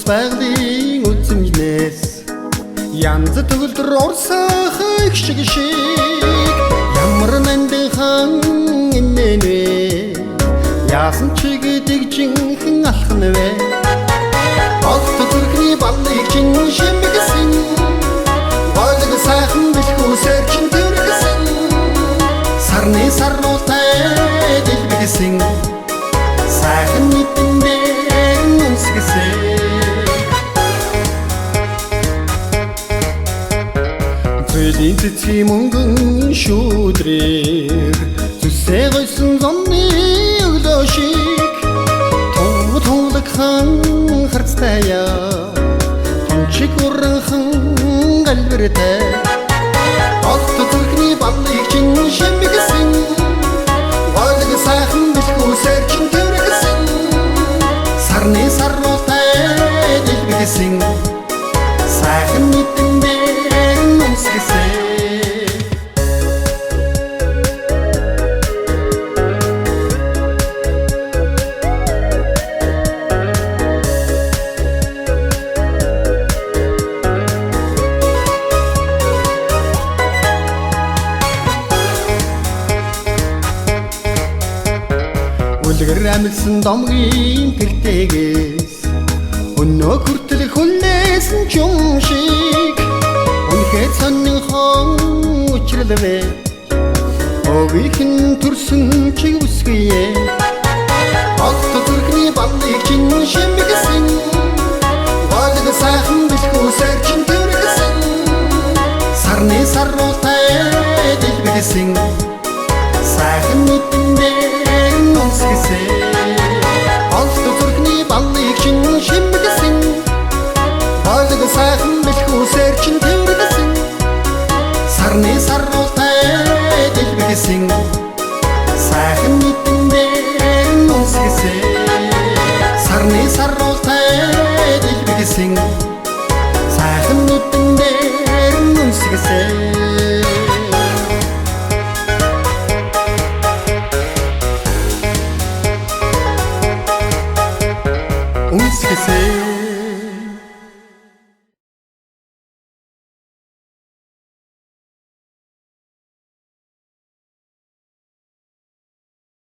байгалийн үзмжнээс янз төгөлдөр орсах их шиг ямар нандинхан иннэнэ яасан ч гэдэг жинхэн алхан вэ олт зүрхний баллыг чин шимгсэн болог сайхан бэлхүүсээр чин төргсөн сарны сарнуутай дэлбэгсэн сайхан мэдэндээ нүсгэсэн Зөлийн цэцгийн мөнгөн шүүдрээр зүсээ гойсон зонны өглөө шиг тунлагхан харцтая тончиг уранхан галбиртай олт зүрхний баллыг чин шимгсэн болог сайхан бэлхүүсээр чин төргсөн сарны сарнуутай дэлбэгсэн сайхан мэдэндээ нүсгэсэн үлгэр амилсан домгийн тэртэгээс өнөө хүртэл хүлээсэн ч юм шиг үнэхээр сонирхон учрлавэ овихэн төрсөн чи үсгэе олт зүрхний баллыг чин шимгсэн болог сайхан бэлхүүсээр чин төргсөн сарны сарнуутай дэлбэгсэн сайхан мэдэндээ нүсгэсэн олт зүрхний баллыг чин шимгсэн болог сайхан бэлхүүсээр чин төргсөн сарны сарнуутай дэлбэгсэн сайхан мэдэндээ нүсгэсэн сарны сарнуутай дэлбэгсэн сайхан мэдэндээ нүсгэсэн